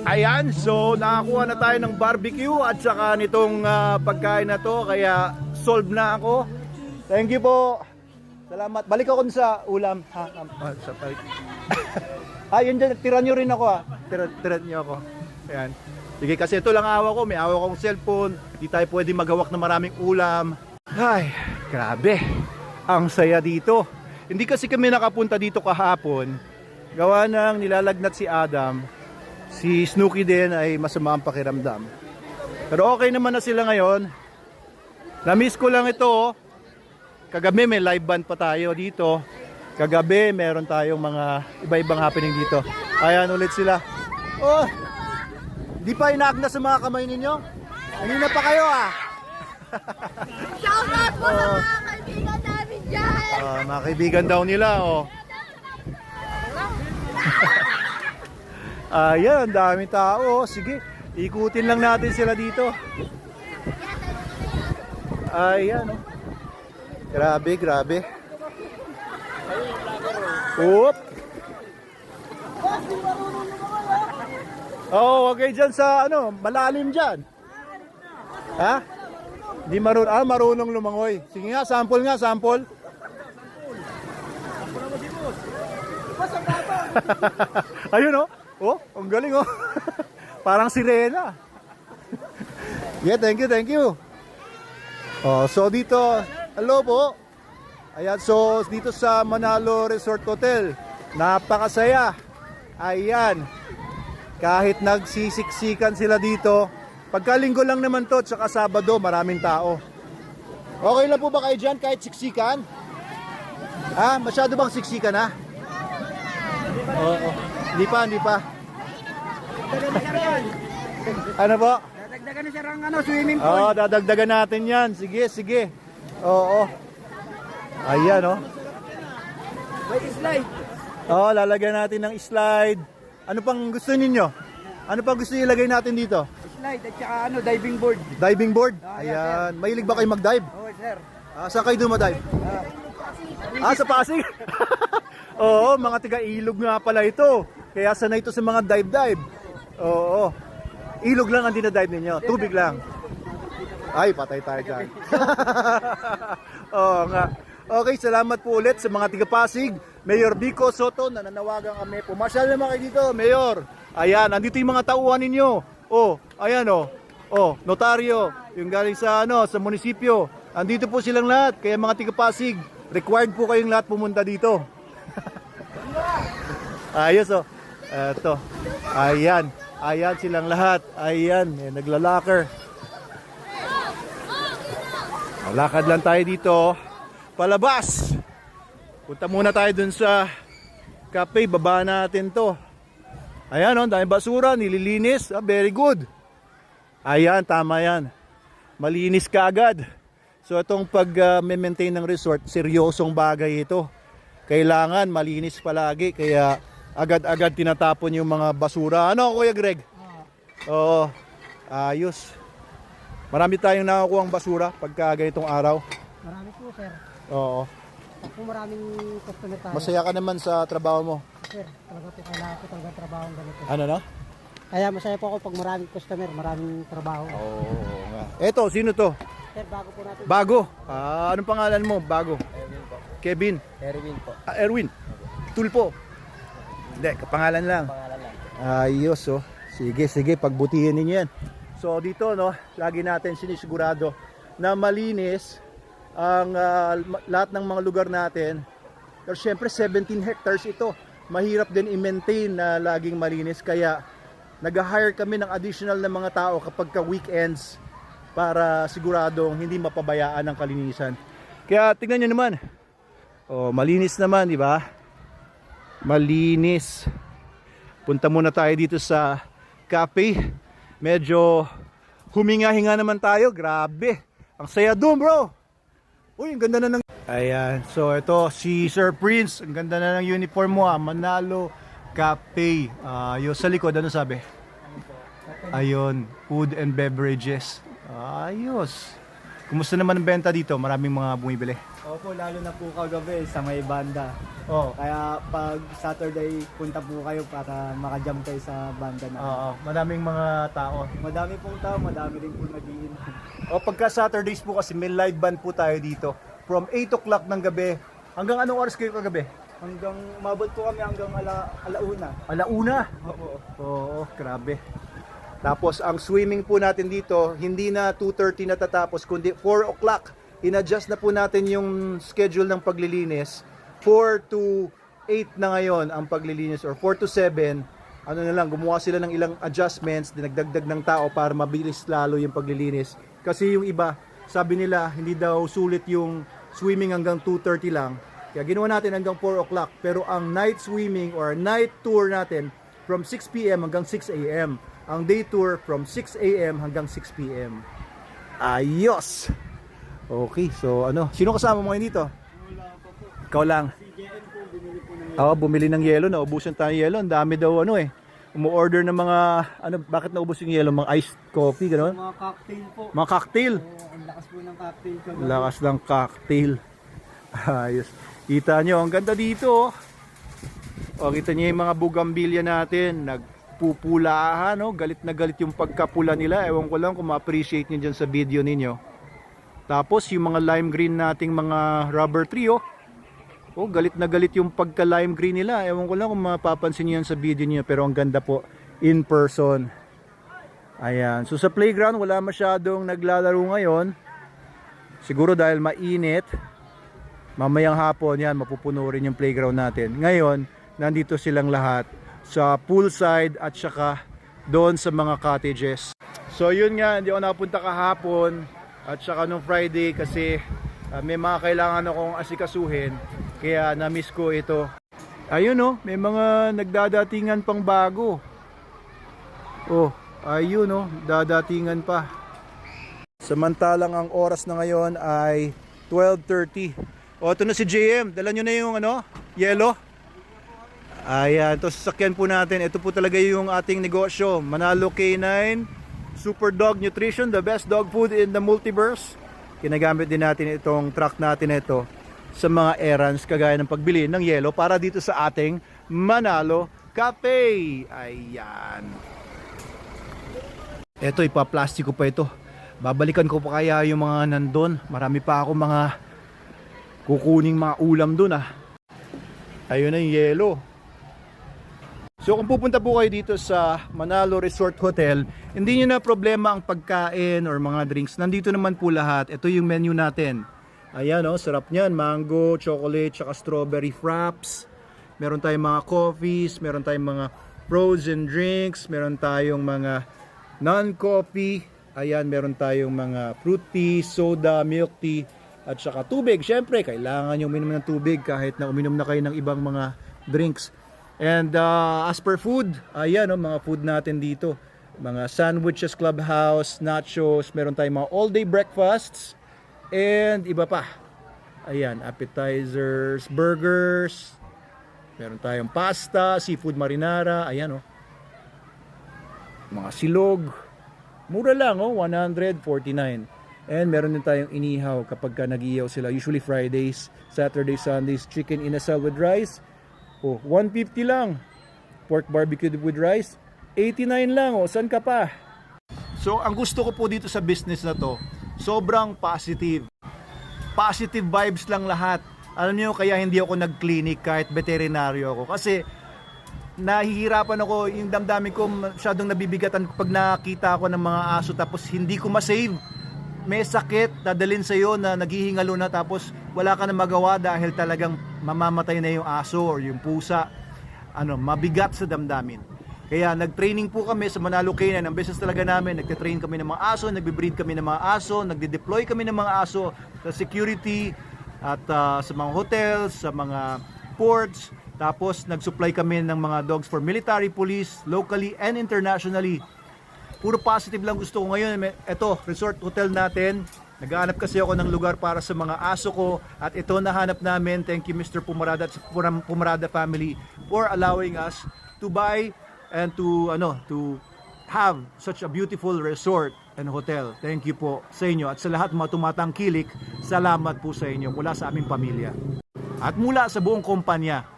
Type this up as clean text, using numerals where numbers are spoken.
Ayan, so nakakuha na tayo ng barbecue at saka nitong pagkain na to, kaya solve na ako. Thank you po. Salamat. Balik ako sa ulam. Yun dyan, tira nyo rin ako Tira nyo ako. Ayan. Sige, kasi ito lang awa ko. May awa kong cellphone. Hindi tayo pwede maghawak ng maraming ulam. Ay, grabe. Ang saya dito. Hindi kasi kami nakapunta dito kahapon. Gawa ng nilalagnat si Adam. Si Snooki din ay masama ang pakiramdam. Pero okay naman na sila ngayon. Na-miss ko lang ito. Kagabi may live band pa tayo dito. Kagabi meron tayong mga iba-ibang happening dito. Ayan ulit sila. Oh! Di pa inaagnas sa mga kamay ninyo? Kanina pa kayo Shoutout po sa mga kaibigan namin dyan! Mga kaibigan daw nila Ayan, daming tao. Sige, ikutin lang natin sila dito. Ayan Grabe, grabe. Oop. Wag kayo dyan sa malalim dyan. Ha? Di marunong lumangoy. Sige nga, sample nga, sample. Ayun ang galing Parang sirena. Yeah, thank you. So dito, hello po. Ayan, so dito sa Manalo Resort Hotel, napakasaya. Ayan. Kahit nagsisiksikan sila dito, pagkalinggo lang naman to, tsaka Sabado, maraming tao. Okay lang po ba kayo dyan kahit siksikan? Masyado bang siksikan Oo. Hindi pa. Ano po? Dadagdagan na siya ng swimming pool. Dadagdagan natin yan. Sige. Oo. Ayan May slide. Lalagyan natin ng slide. Ano pang gusto ninyo? Ano pang gusto ilagay natin dito? Slide at saka diving board. Diving board? Yes, Ayan. Mahilig ba kayo mag-dive? Oo, sir. Saan kayo dumadive? Sa Pasig? Oo, mga tiga-ilog nga pala ito. Kaya sanay ito sa mga dive. Oo. Ilog lang ang dinadive ninyo. Tubig lang. Ay, patay tayo dyan. Oo nga. Okay, salamat po ulit sa mga tiga-Pasig. Mayor Vico Soto, nananawagan kami. Pumasyal naman kayo dito, Mayor. Ayan, nandito yung mga tauhan ninyo. Ayan notaryo, yung galing sa munisipyo. Andito po silang lahat. Kaya mga tiga-Pasig, required po kayong lahat pumunta dito. Ayos Eto. Ayan silang lahat. Ayan, nagla-locker. Lakad lang tayo dito. Palabas. Punta muna tayo dun sa cafe. Baba natin to. Ayan dahil basura, nililinis. Very good. Ayan, tama yan. Malinis ka agad. So itong pag-maintain ng resort, seryosong bagay ito. Kailangan malinis palagi, kaya agad-agad tinatapon yung mga basura. Kuya Greg? Oo. Ayos. Marami tayong nakakuha basura pagka ganitong araw. Marami po, sir. Oo. Kung maraming customer tayo. Masaya ka naman sa trabaho mo? Sir, talaga po kailangan ko talaga trabaho ganito. Ano? Kaya masaya po ako pag maraming customer, maraming trabaho. Oo nga. Eto, sino to? Sir, bago po natin. Bago. Anong pangalan mo? Bago. Erwin po. Kevin. Erwin po. Erwin. Tulpo. Hindi, kapangalan lang. Pangalan lang. Ayos Sige, pagbutihin ninyo yan. So dito lagi natin sinisigurado na malinis ang lahat ng mga lugar natin. Pero syempre 17 hectares ito. Mahirap din i-maintain na laging malinis, kaya nag-hire kami ng additional na mga tao kapag weekends para siguradong hindi mapabayaan ang kalinisan. Kaya tingnan nyo naman. Malinis naman, di ba? Malinis. Punta muna tayo dito sa cafe. Medyo huminga-hinga naman tayo. Grabe. Ang saya doon, bro. Uy, ang ganda na ng... Ayan. So, ito si Sir Prince. Ang ganda na ng uniform mo, Manalo Cafe. Yung sa likod, ano sabi? Ayun. Food and beverages. Ayos. Kumusta naman ang benta dito? Maraming mga bumibili. Opo, lalo na po kagabi sa may banda. Oo. Kaya pag Saturday, punta po kayo para makajam kayo sa banda na. Oo, maraming mga tao. Madami pong tao, madami rin po nag-iin. O pagka Saturdays po kasi may live band po tayo dito. From 8 o'clock ng gabi. Hanggang anong oras kayo kagabi? Hanggang umabot po kami hanggang alauna. Alauna. Opo. Oo, grabe. Tapos ang swimming po natin dito, hindi na 2:30 natatapos, kundi 4 o'clock. In-adjust na po natin yung schedule ng paglilinis. 4 to 8 na ngayon ang paglilinis or 4 to 7. Ano na lang, gumawa sila ng ilang adjustments, dinagdagdag ng tao para mabilis lalo yung paglilinis. Kasi yung iba, sabi nila, hindi daw sulit yung swimming hanggang 2:30 lang. Kaya ginawa natin hanggang 4 o'clock. Pero ang night swimming or night tour natin from 6 p.m. hanggang 6 a.m. Ang day tour from 6 a.m. hanggang 6 p.m. Ayos! Okay, so ano, sino kasama mo ngayon dito? Ikaw lang. Oo, bumili ng yelo, naubusan tayo ng yelo. Ang dami daw ano eh. Umu-order ng mga, ano, bakit naubos yung yelo? Mga iced coffee, gano'n? Mga cocktail po. Mga cocktail. Ang lakas po ng cocktail kagabi. Lakas ng cocktail. Ayos. Kita nyo, ang ganda dito. O, kita nyo yung mga bugambilya natin. Nagpupulahan, no? Galit na galit yung pagkapula nila. Ewan ko lang kung ma-appreciate nyo dyan sa video ninyo. Tapos, yung mga lime green nating mga rubber tree, oh. Oh, galit na galit yung pagka lime green nila. Ewan ko lang kung mapapansin nyo yan sa video nyo. Pero ang ganda po, in person. Ayan. So, sa playground, wala masyadong naglalaro ngayon. Siguro dahil mainit. Mamayang hapon yan, mapupuno rin yung playground natin. Ngayon, nandito silang lahat sa poolside at saka doon sa mga cottages. So yun nga, hindi ako nakapunta kahapon at saka nung Friday kasi may mga kailangan akong asikasuhin. Kaya na-miss ko ito. Ayun oh, may mga nagdadatingan pang bago. Oh, ayun oh, dadatingan pa. Samantalang ang oras na ngayon ay 12:30. O, ito na si JM. Dala nyo na yung ano, yellow. Ayan, ito sasakyan po natin. Ito po talaga yung ating negosyo. Manalo K9 Super Dog Nutrition, the best dog food in the multiverse. Kinagamit din natin itong truck natin ito sa mga errands kagaya ng pagbili ng yellow para dito sa ating Manalo Cafe. Ayan. Ito, ipa-plastiko pa ito. Babalikan ko pa kaya yung mga nandun. Marami pa ako mga kukuning mga ulam dun ah. Ayun na yung yelo. So kung pupunta po kayo dito sa Manalo Resort Hotel, hindi nyo na problema ang pagkain or mga drinks. Nandito naman po lahat. Ito yung menu natin. Ayan oh, sarap niyan. Mango, chocolate, tsaka strawberry fraps. Meron tayong mga coffees, meron tayong mga frozen drinks, meron tayong mga non-coffee. Ayan, meron tayong mga fruit tea, soda, milk tea, at saka tubig. Siyempre, kailangan nyo uminom ng tubig kahit na uminom na kayo ng ibang mga drinks. And as per food, ayan oh, mga food natin dito. Mga sandwiches, clubhouse, nachos, meron tayong mga all-day breakfasts, and iba pa. Ayan, appetizers, burgers, meron tayong pasta, seafood marinara, ayan oh. Mga silog. Mura lang oh, 149. And meron din tayong inihaw kapag ka nag-ihaw sila. Usually Fridays, Saturdays, Sundays, chicken inasal with rice. Oh, 150 lang. Pork barbecue with rice, 89 lang. Oh, saan ka pa? So, ang gusto ko po dito sa business na to, sobrang positive. Positive vibes lang lahat. Alam niyo, kaya hindi ako nag-clinic kahit veterinaryo ako. Kasi, nahihirapan ako, yung damdamin ko masyadong nabibigatan pag nakita ako ng mga aso tapos hindi ko ma-save. May sakit, dadalhin sa'yo na naghihingalo na tapos wala ka na magawa dahil talagang mamamatay na yung aso or yung pusa. Mabigat sa damdamin. Kaya nag-training po kami sa Manalo K9. Ang business talaga namin, nagte-train kami ng mga aso, nagbe-breed kami ng mga aso, nagde-deploy kami ng mga aso sa security at sa mga hotels, sa mga ports. Tapos nag-supply kami ng mga dogs for military, police, locally and internationally. Puro positive lang gusto ko ngayon. Ito, resort hotel natin. Naghahanap kasi ako ng lugar para sa mga aso ko at ito nahanap namin. Thank you Mr. Pumarada at Pumarada family for allowing us to buy and to have such a beautiful resort and Hotel. Thank you po sa inyo at sa lahat mga tumatangkilik, salamat po sa inyo mula sa aming pamilya. At mula sa buong kumpanya,